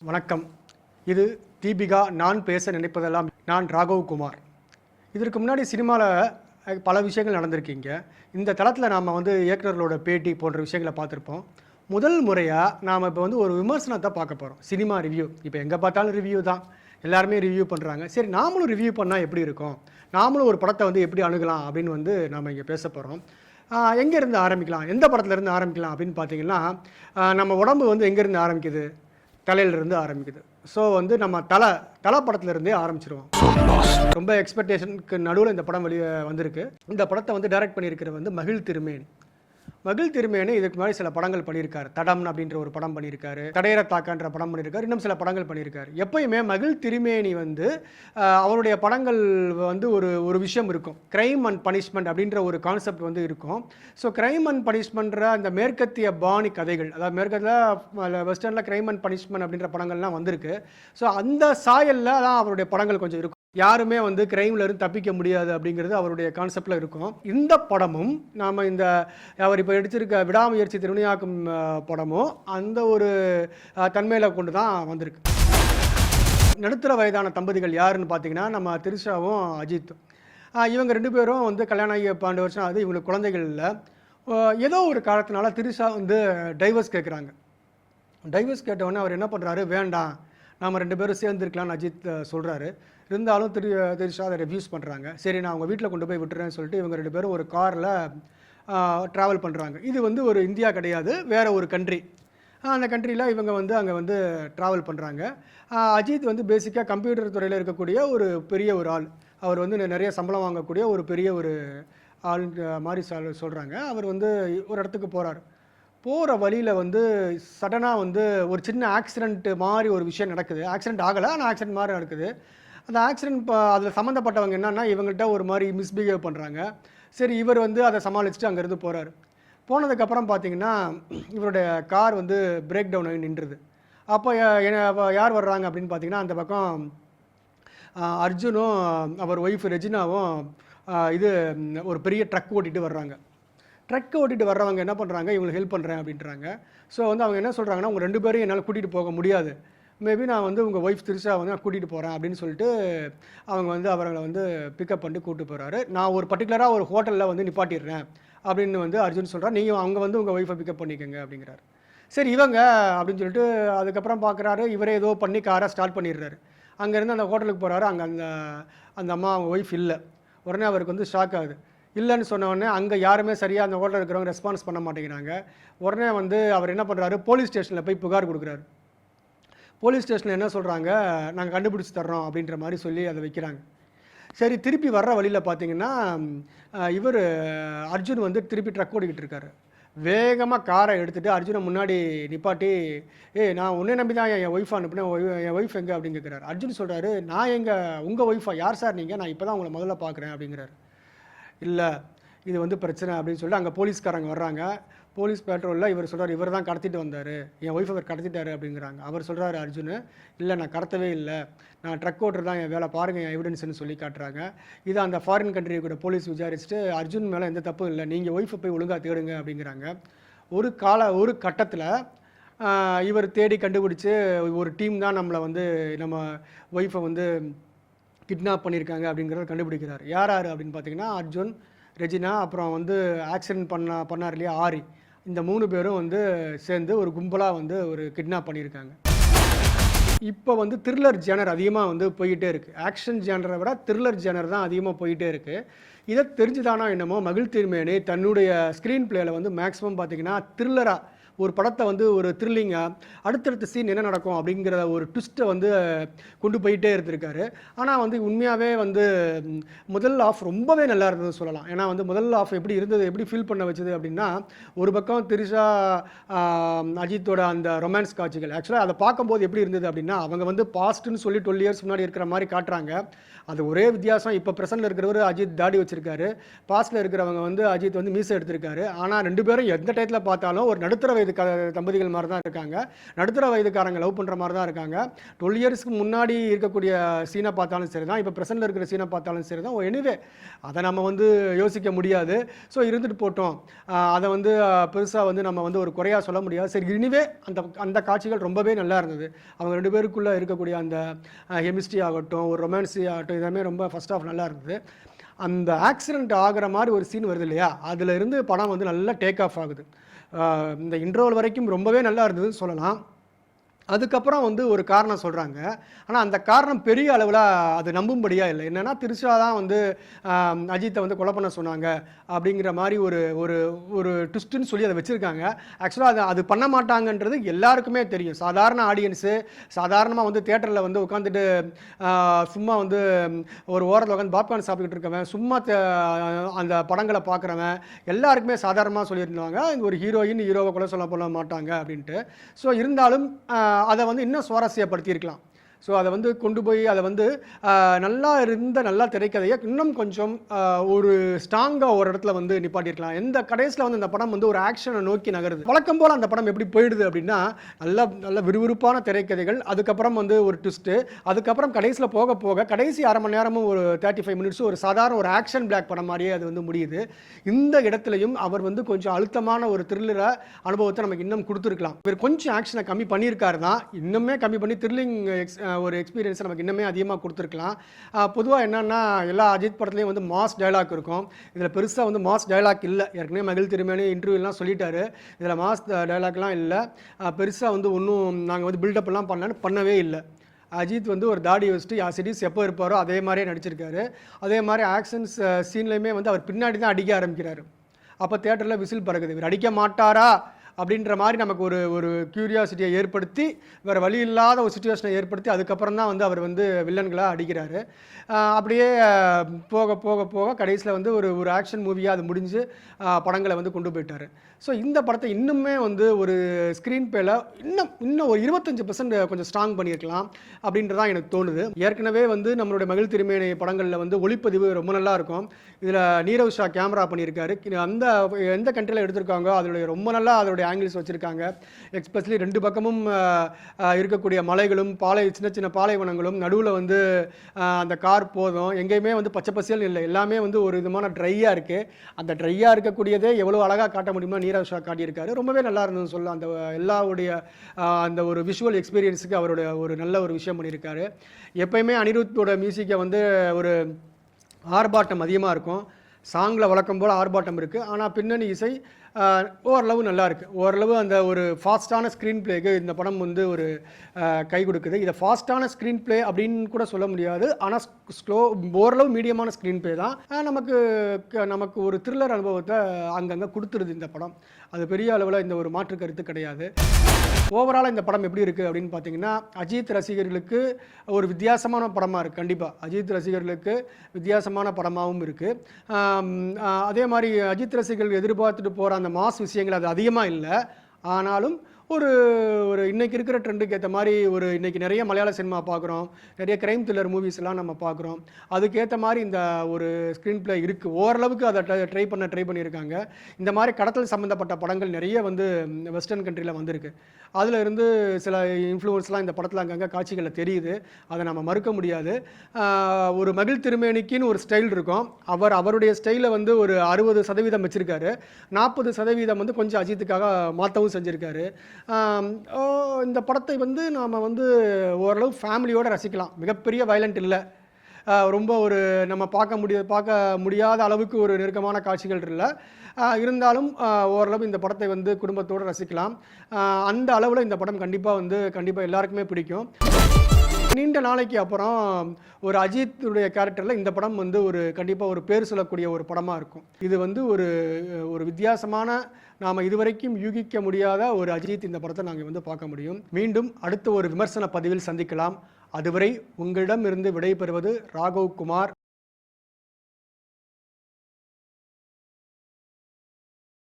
வணக்கம். இது தீபிகா நான் பேச நினைப்பதெல்லாம். நான் ராகவ் குமார். இதற்கு முன்னாடி சினிமாவில் பல விஷயங்கள் நடந்திருக்கீங்க. இந்த தளத்தில் நாம் இயக்குநர்களோட பேட்டி போன்ற விஷயங்களை பார்த்துருப்போம். முதல் முறையாக நாம் இப்போ ஒரு விமர்சனத்தை பார்க்க போகிறோம். Cinema review. இப்போ எங்கே பார்த்தாலும் ரிவ்யூ தான், எல்லாருமே ரிவ்யூ பண்ணுறாங்க. சரி, நாமளும் ரிவ்யூ பண்ணால் எப்படி இருக்கும், நாமளும் ஒரு படத்தை எப்படி அணுகலாம் அப்படின்னு நாம் இங்கே பேச போகிறோம். எங்கேருந்து ஆரம்பிக்கலாம், எந்த படத்துலேருந்து ஆரம்பிக்கலாம் அப்படின்னு பார்த்தீங்கன்னா, நம்ம உடம்பு எங்கேருந்து ஆரம்பிக்குது, தலையிலிருந்து ஆரம்பிக்குது. ஸோ நம்ம தலை படத்துலேருந்தே ஆரம்பிச்சிருவோம். ரொம்ப எக்ஸ்பெக்டேஷனுக்கு நடுவில் இந்த படம் வெளியே வந்திருக்கு. இந்த படத்தை டைரக்ட் பண்ணியிருக்கிற மகிழ் திருமேனி. மகிழ் திருமேனி இதுக்கு முன்னாடி சில படங்கள் பண்ணியிருக்காரு. தடம் அப்படின்ற ஒரு படம் பண்ணியிருக்காரு, தடையற தாக்கான்ற படம் பண்ணியிருக்காரு, இன்னும் சில படங்கள் பண்ணியிருக்காரு. எப்பயுமே மகிழ் திருமேனி அவருடைய படங்கள் ஒரு விஷயம் இருக்கும். கிரைம் அண்ட் பனிஷ்மெண்ட் அப்படின்ற ஒரு கான்செப்ட் இருக்கும். ஸோ கிரைம் அண்ட் பனிஷ்மெண்ட்ற அந்த மேற்கத்திய பாணி கதைகள், அதாவது மேற்கத்தில் வெஸ்டர்னில் கிரைம் அண்ட் பனிஷ்மெண்ட் அப்படின்ற படங்கள்லாம் வந்திருக்கு. ஸோ அந்த சாயலில் தான் அவருடைய படங்கள் கொஞ்சம் இருக்கும். யாருமே கிரைம்ல இருந்து தப்பிக்க முடியாது அப்படிங்கிறது அவருடைய கான்செப்டில் இருக்கும். இந்த படமும் நாம் அவர் இப்போ எடுத்திருக்க விடாமுயற்சி திருவினையாக்கும் படமும் அந்த ஒரு தன்மையில் கொண்டு தான் வந்திருக்கு. நடுத்தர வயதான தம்பதிகள் யாருன்னு பார்த்தீங்கன்னா, நம்ம திரிஷாவும் அஜித்தும். இவங்க ரெண்டு பேரும் கல்யாணம் ஆகி 12 வருஷம் ஆகுது. இவங்களுக்கு குழந்தைகள் இல்லை. ஏதோ ஒரு காரணத்தினால திரிஷா டைவர்ஸ் கேட்குறாங்க. டைவர்ஸ் கேட்டவுடனே அவர் என்ன பண்ணுறாரு, வேண்டாம் நாம் 2 பேரும் சேர்ந்துருக்கலாம்னு அஜித் சொல்கிறாரு. இருந்தாலும் திரிஷா அதை ரெஃப்யூஸ் பண்ணுறாங்க. சரி, நான் அவங்க வீட்டில் கொண்டு போய் விட்டுறேன்னு சொல்லிட்டு இவங்க 2 பேரும் ஒரு காரில் ட்ராவல் பண்ணுறாங்க. இது ஒரு இந்தியா கிடையாது, வேறு ஒரு கண்ட்ரி. அந்த கண்ட்ரியில் இவங்க அங்கே ட்ராவல் பண்ணுறாங்க. அஜித் பேசிக்காக கம்ப்யூட்டர் துறையில் இருக்கக்கூடிய ஒரு பெரிய ஒரு ஆள். அவர் நிறைய சம்பளம் வாங்கக்கூடிய ஒரு பெரிய ஒரு ஆள் மாதிரி சொல்கிறாங்க. அவர் ஒரு இடத்துக்கு போகிறார். போகிற வழியில் சடனாக ஒரு சின்ன ஆக்சிடென்ட் மாதிரி ஒரு விஷயம் நடக்குது. ஆக்சிடென்ட் ஆகலை, ஆனால் ஆக்சிடென்ட் மாதிரி நடக்குது. அந்த ஆக்சிடென்ட் அதில் சம்மந்தப்பட்டவங்க என்னென்னா, இவங்கள்ட்ட ஒரு மாதிரி மிஸ்பிஹேவ் பண்ணுறாங்க. சரி, இவர் அதை சமாளிச்சுட்டு அங்கேருந்து போகிறார். போனதுக்கப்புறம் பார்த்தீங்கன்னா, இவருடைய கார் பிரேக் டவுன் ஆகி நின்றுது. அப்போ யார் வர்றாங்க அப்படின்னு பார்த்தீங்கன்னா, அந்த பக்கம் அர்ஜுனும் அவர் ஒய்ஃப் ரெஜினாவும் ஒரு பெரிய ட்ரக் ஓட்டிகிட்டு வர்றாங்க. ட்ரக்கை ஓட்டிகிட்டு வர்றவங்க என்ன பண்ணுறாங்க, இவங்களுக்கு ஹெல்ப் பண்ணுறேன் அப்படின்றாங்க. ஸோ அவங்க என்ன சொல்கிறாங்கன்னா, உங்கள் 2 பேரையும் என்னால் கூட்டிகிட்டு போக முடியாது, மேபி நான் உங்கள் ஒய்ஃப் திரிஷா நான் கூட்டிகிட்டு போகிறேன் அப்படின்னு சொல்லிட்டு அவங்க அவர்களை பிக்கப் பண்ணி கூப்பிட்டு போகிறாரு. நான் ஒரு பர்டிகுலராக ஒரு ஹோட்டலில் நிப்பாட்டிடுறேன் அப்படின்னு அர்ஜுன் சொல்கிறார். நீங்கள் அவங்க உங்கள் ஒய்ஃபை பிக்கப் பண்ணிக்கோங்க அப்படிங்கிறாரு. சரி இவங்க அப்படின்னு சொல்லிட்டு அதுக்கப்புறம் பார்க்குறாரு. இவரே ஏதோ பண்ணி காரை ஸ்டார்ட் பண்ணிடுறாரு. அங்கேருந்து அந்த ஹோட்டலுக்கு போகிறாரு. அங்கே அந்த அம்மா அவங்க ஒய்ஃப் இல்லை. உடனே அவருக்கு ஷாக் ஆகுது. இல்லைன்னு சொன்னோடனே அங்கே யாருமே சரியாக அந்த ஹோட்டலில் இருக்கிறவங்க ரெஸ்பான்ஸ் பண்ண மாட்டேங்கிறாங்க. உடனே அவர் என்ன பண்ணுறாரு, போலீஸ் ஸ்டேஷனில் போய் புகார் கொடுக்குறாரு. போலீஸ் ஸ்டேஷனில் என்ன சொல்கிறாங்க, நாங்கள் கண்டுபிடிச்சி தர்றோம் அப்படின்ற மாதிரி சொல்லி அதை வைக்கிறாங்க. சரி, திருப்பி வர்ற வழியில் பார்த்தீங்கன்னா, இவர் அர்ஜுன் திருப்பி ட்ரக் ஓடிக்கிட்டு இருக்காரு. வேகமாக காரை எடுத்துகிட்டு அர்ஜுனை முன்னாடி நிப்பாட்டி, நான் உன்னை நம்பி தான் என் ஒய்ஃப் அனுப்பினேன், என் ஒய்ஃப் எங்கே அப்படின்னு கேட்குறாரு. அர்ஜுன் சொல்கிறாரு, நான் எங்கே உங்கள் ஒய்ஃபா, யார் சார் நீங்கள், நான் இப்போ தான் உங்களை முதல்ல பார்க்குறேன் அப்படிங்கிறாரு. இல்லை, இது பிரச்சனை அப்படின்னு சொல்லிட்டு அங்கே போலீஸ்காரங்க வர்றாங்க. போலீஸ் பேட்ரோலில் இவர் சொல்கிறார், இவர் தான் கடத்திட்டு வந்தார், என் ஒய்ஃப் அவர் கடத்திட்டாரு அப்படிங்கிறாங்க. அவர் சொல்கிறாரு அர்ஜுன், இல்லை நான் கடத்தவே இல்லை, நான் ட்ரக் ஓட்டர் தான் என் வேலை, பாருங்கள் என் எவிடன்ஸ்னு சொல்லி காட்டுறாங்க. இது அந்த ஃபாரின் கண்ட்ரி கூட போலீஸ் விசாரிச்சுட்டு அர்ஜுன் மேலே எந்த தப்பும் இல்லை, நீங்கள் ஒய்ஃபை போய் ஒழுங்காக தேடுங்க அப்படிங்கிறாங்க. ஒரு கட்டத்தில் இவர் தேடி கண்டுபிடிச்சி ஒரு டீம் தான் நம்மளை நம்ம ஒய்ஃபை கிட்னாப் பண்ணியிருக்காங்க அப்படிங்கிறத கண்டுபிடிக்கிறார். யார் அப்படின்னு பார்த்தீங்கன்னா, அர்ஜுன், ரெஜினா, அப்புறம் ஆக்சிடென்ட் பண்ணார் இல்லையா ஆரி, இந்த 3 பேரும் சேர்ந்து ஒரு கும்பலாக ஒரு கிட்னாப் பண்ணியிருக்காங்க. இப்போ த்ரில்லர் ஜேனர் அதிகமாக போயிட்டே இருக்குது. ஆக்ஷன் ஜேனரை விட த்ரில்லர் ஜேனர் தான் அதிகமாக போயிட்டே இருக்குது. இதை தெரிஞ்சுதானா என்னமோ மகிழ் திருமேனி தன்னுடைய ஸ்க்ரீன் பிளேயில் மேக்ஸிமம் பார்த்தீங்கன்னா த்ரில்லராக ஒரு படத்தை ஒரு த்ரில்லிங்காக அடுத்தடுத்த சீன் என்ன நடக்கும் அப்படிங்கிற ஒரு ட்விஸ்ட்டை கொண்டு போயிட்டே இருந்திருக்காரு. ஆனால் உண்மையாகவே முதல் ஆஃப் ரொம்பவே நல்லா இருந்ததுன்னு சொல்லலாம். ஏன்னா முதல் ஆஃப் எப்படி இருந்தது, எப்படி ஃபீல் பண்ண வச்சது அப்படின்னா, ஒரு பக்கம் திரிஷா அஜித்தோட அந்த ரொமான்ஸ் காட்சிகள், ஆக்சுவலாக அதை பார்க்கும்போது எப்படி இருந்தது அப்படின்னா, அவங்க பாஸ்ட்டுன்னு சொல்லி 12 இயர்ஸ் முன்னாடி இருக்கிற மாதிரி காட்டுறாங்க. அது ஒரே வித்தியாசம், இப்போ ப்ரெசென்ட்டில் இருக்கிறவர் அஜித் தாடி வச்சுருக்காரு, பாஸ்ட்டில் இருக்கிறவங்க அஜித் மீசை எடுத்திருக்காரு. ஆனால் 2 பேரும் எந்த டயத்தில் பார்த்தாலும் ஒரு நடுத்தர வயது தம்பதிகள் மாதிரி தான் இருக்காங்க. நடுத்தர வயதுக்காரங்க லவ் பண்ணுற மாதிரி தான் இருக்காங்க. 12 இயர்ஸ்க்கு முன்னாடி இருக்கக்கூடிய சீனை பார்த்தாலும் சரி தான், இப்போ ப்ரெசென்ட்டில் இருக்கிற சீனை பார்த்தாலும் சரி தான். எனிவே அதை நம்ம வந்து யோசிக்க முடியாது. ஸோ இருந்துட்டு போட்டோம், அதை வந்து பெருசாக வந்து நம்ம வந்து ஒரு குறையாக சொல்ல முடியாது. சரி, எனிவே அந்த அந்த காட்சிகள் ரொம்பவே நல்லா இருந்தது. அவங்க 2 பேருக்குள்ளே இருக்கக்கூடிய அந்த கெமிஸ்ட்ரி ஆகட்டும், ஒரு ரொமான்ஸி ஆகட்டும், இதெல்லாமே ரொம்ப ஃபர்ஸ்ட் ஆஃப் நல்லா இருந்தது. அந்த ஆக்சிடென்ட் ஆகிற மாதிரி ஒரு சீன் வருது இல்லையா, அதில் இருந்து படம் வந்து நல்லா டேக் ஆஃப் ஆகுது. இந்த இன்ட்ரோல் வரைக்கும் ரொம்பவே நல்லா இருந்ததுன்னு சொல்லலாம். அதுக்கப்புறம் வந்து ஒரு காரணம் சொல்கிறாங்க. ஆனால் அந்த காரணம் பெரிய அளவில் அது நம்பும்படியாக இல்லை. என்னென்னா, திரிஷா தான் வந்து அஜித்தை வந்து கொலை பண்ண சொன்னாங்க அப்படிங்கிற மாதிரி ஒரு ஒரு ஒரு ட்விஸ்ட்டுன்னு சொல்லி அதை வச்சுருக்காங்க. ஆக்சுவலாக அது பண்ண மாட்டாங்கன்றது எல்லாருக்குமே தெரியும். சாதாரண ஆடியன்ஸு, சாதாரணமாக வந்து தியேட்டரில் வந்து உட்காந்துட்டு சும்மா வந்து ஒரு ஓரத்தில் உட்காந்து பாப்கார்ன் சாப்பிட்டுக்கிட்டு இருக்கவன், சும்மா அந்த படங்களை பார்க்குறவன் எல்லாருக்குமே சாதாரணமாக சொல்லியிருந்தாங்க, இங்கே ஒரு ஹீரோவை கொலை சொல்ல மாட்டாங்க அப்படின்ட்டு. ஸோ இருந்தாலும் அதை வந்து இன்னும் சுவாரஸ்யப்படுத்தியிருக்கலாம். ஸோ அதை வந்து கொண்டு போய் அதை வந்து நல்லா திரைக்கதையை இன்னும் கொஞ்சம் ஒரு ஸ்ட்ராங்காக ஒரு இடத்துல வந்து நிப்பாட்டியிருக்கலாம். எந்த கடைசியில் வந்து அந்த படம் வந்து ஒரு ஆக்ஷனை நோக்கி நகருது. வழக்கம் போல் அந்த படம் எப்படி போயிடுது அப்படின்னா, நல்ல விறுவிறுப்பான திரைக்கதைகள், அதுக்கப்புறம் வந்து ஒரு ட்விஸ்ட்டு, அதுக்கப்புறம் கடைசியில் போக போக கடைசி அரை மணி நேரமும் ஒரு 35 மினிட்ஸும் ஒரு சாதாரண ஒரு ஆக்ஷன் பிளாக் படம் மாதிரியே அது வந்து முடியுது. இந்த இடத்துலையும் அவர் வந்து கொஞ்சம் அழுத்தமான ஒரு த்ரில்லரை அனுபவத்தை நமக்கு இன்னும் கொடுத்துருக்கலாம். இவர் கொஞ்சம் ஆக்ஷனை கம்மி பண்ணியிருக்காரு தான், இன்னுமே கம்மி பண்ணி த்ரில்லிங் ஒரு எக்ஸ்பீரியன்ஸ் நமக்கு இன்னுமே அதிகமாக கொடுத்துருக்கலாம். பொதுவாக என்னென்னா, எல்லா அஜித் படத்துலேயும் வந்து மாஸ் டைலாக் இருக்கும். இதில் பெருசாக வந்து மாஸ் டைலாக் இல்லை. ஏற்கனவே மகிழ் திருமேனி இன்டர்வியூலாம் சொல்லிட்டாரு, இதில் மாஸ் டைலாக்லாம் இல்லை. பெருசாக வந்து ஒன்றும் நாங்கள் வந்து பில்டப்லாம் பண்ணவே இல்லை. அஜித் வந்து ஒரு தாடி வச்சுட்டு யாசிடிஸ் எப்போ இருப்பாரோ அதே மாதிரியே நடிச்சிருக்காரு. அதே மாதிரி ஆக்ஷன்ஸ் சீன்லேயுமே வந்து அவர் பின்னாடி தான் அடிக்க ஆரம்பிக்கிறாரு. அப்போ தியேட்டரில் விசில் பறக்குது. இவர் அடிக்க மாட்டாரா அப்படின்ற மாதிரி நமக்கு ஒரு க்யூரியாசிட்டியை ஏற்படுத்தி, வேறு வழி இல்லாத ஒரு சுச்சுவேஷனை ஏற்படுத்தி, அதுக்கப்புறம் தான் வந்து அவர் வந்து வில்லன்களாக அடிக்கிறாரு. அப்படியே போக போக போக கடைசியில் வந்து ஒரு ஆக்ஷன் மூவியாக அது முடிஞ்சு படங்களை வந்து கொண்டு போயிட்டார். ஸோ இந்த படத்தை இன்னுமே வந்து ஒரு ஸ்க்ரீன் பேல இன்னும் ஒரு 25% கொஞ்சம் ஸ்ட்ராங் பண்ணியிருக்கலாம் அப்படின்றதான் எனக்கு தோணுது. ஏற்கனவே வந்து நம்மளுடைய மகிழ் திருமேனி படங்களில் வந்து ஒளிப்பதிவு ரொம்ப நல்லா இருக்கும். இதில் நீரவ் ஷா கேமரா பண்ணியிருக்காரு. அந்த எந்த கண்ட்ரியில் எடுத்திருக்காங்க அதோடைய ரொம்ப நல்லா அதோடைய ஆங்கிள்ஸ் வச்சுருக்காங்க. எஸ்பெஷலி 2 பக்கமும் இருக்கக்கூடிய மலைகளும் சின்ன சின்ன பாலைவனங்களும், நடுவில் வந்து அந்த கார் போதும், எங்கேயுமே வந்து பச்சை பசேல்னு இல்லை, எல்லாமே வந்து ஒரு விதமான ட்ரையாக இருக்குது. அந்த ட்ரையாக இருக்கக்கூடியதே எவ்வளோ அழகாக காட்ட முடியுமோ நீரவ் ஷா காட்டியிருக்காரு. ரொம்பவே நல்லா இருந்ததுன்னு சொல்லலாம். அந்த எல்லாருடைய அந்த ஒரு விஷுவல் எக்ஸ்பீரியன்ஸுக்கு அவருடைய ஒரு நல்ல ஒரு விஷயம் பண்ணியிருக்காரு. எப்பயுமே அனிருத்தோட மியூசிக்கை வந்து ஒரு ஆர்ப்பாட்டம் அதிகமாக இருக்கும். சாங்கில் வழக்கம் போல் ஆர்ப்பாட்டம் இருக்குது. ஆனால் பின்னணி இசை ஓரளவு நல்லா இருக்குது. ஓரளவு அந்த ஒரு ஃபாஸ்ட்டான ஸ்க்ரீன் பிளேக்கு இந்த படம் வந்து ஒரு கை கொடுக்குது. இதை ஃபாஸ்ட்டான ஸ்க்ரீன் பிளே அப்படின்னு கூட சொல்ல முடியாது. ஆனால் ஓரளவு மீடியமான ஸ்க்ரீன் பிளே தான். நமக்கு ஒரு த்ரில்லர் அனுபவத்தை அங்கங்கே கொடுத்துருது இந்த படம். அது பெரிய அளவில் இந்த ஒரு மாற்று கருத்து கிடையாது. ஓவராலாக இந்த படம் எப்படி இருக்குது அப்படின்னு பார்த்தீங்கன்னா, அஜித் ரசிகர்களுக்கு ஒரு வித்தியாசமான படமாக இருக்குது. கண்டிப்பாக அஜித் ரசிகர்களுக்கு வித்தியாசமான படமாகவும் இருக்குது. அதே மாதிரி அஜித் ரசிகர்கள் எதிர்பார்த்துட்டு போகிற அந்த மாஸ் விஷயங்கள் அது அதிகமாக இல்லை. ஆனாலும் ஒரு இன்றைக்கி இருக்கிற ட்ரெண்டுக்கு ஏற்ற மாதிரி இன்றைக்கி நிறைய மலையாள சினிமா பார்க்குறோம், நிறைய க்ரைம் த்ரில்லர் மூவிஸ்லாம் நம்ம பார்க்குறோம். அதுக்கேற்ற மாதிரி இந்த ஒரு ஸ்க்ரீன் பிளே இருக்குது. ஓரளவுக்கு அதை ட்ரை பண்ணியிருக்காங்க. இந்த மாதிரி கடத்தல் சம்மந்தப்பட்ட படங்கள் நிறைய வந்து வெஸ்டர்ன் கண்ட்ரியில் வந்திருக்கு. அதில் இருந்து சில இன்ஃப்ளூயன்ஸ்லாம் இந்த படத்தில் அங்கங்கே காட்சிகளில் தெரியுது. அதை நம்ம மறுக்க முடியாது. ஒரு மகிழ் திருமேனிக்குன்னு ஒரு ஸ்டைல் இருக்கும். அவருடைய ஸ்டைலை வந்து ஒரு 60% வச்சுருக்காரு. 40% வந்து கொஞ்சம் அஜித்துக்காக மாற்றவும் செஞ்சுருக்காரு. இந்த படத்தை வந்து நாம் வந்து ஓரளவு ஃபேமிலியோடு ரசிக்கலாம். மிகப்பெரிய வயலண்ட் இல்லை, ரொம்ப நம்ம பார்க்க முடியாத அளவுக்கு ஒரு நெருக்கமான காட்சிகள் இல்லை. இருந்தாலும் ஓரளவு இந்த படத்தை வந்து குடும்பத்தோடு ரசிக்கலாம். அந்த அளவில் இந்த படம் கண்டிப்பாக எல்லாருக்குமே பிடிக்கும். நீண்ட நாளைக்கு அப்புறம் ஒரு அஜித்துடைய கேரக்டரில் இந்த படம் வந்து கண்டிப்பாக ஒரு பேர் சொல்லக்கூடிய ஒரு படமாக இருக்கும். இது வந்து ஒரு வித்தியாசமான, நாம் இதுவரைக்கும் யூகிக்க முடியாத ஒரு அஜித் இந்த படத்தை நாங்கள் வந்து பார்க்க முடியும். மீண்டும் அடுத்த ஒரு விமர்சன பதிவில் சந்திக்கலாம். அதுவரை உங்களிடம் இருந்து விடைபெறுவது ராகவ் குமார்.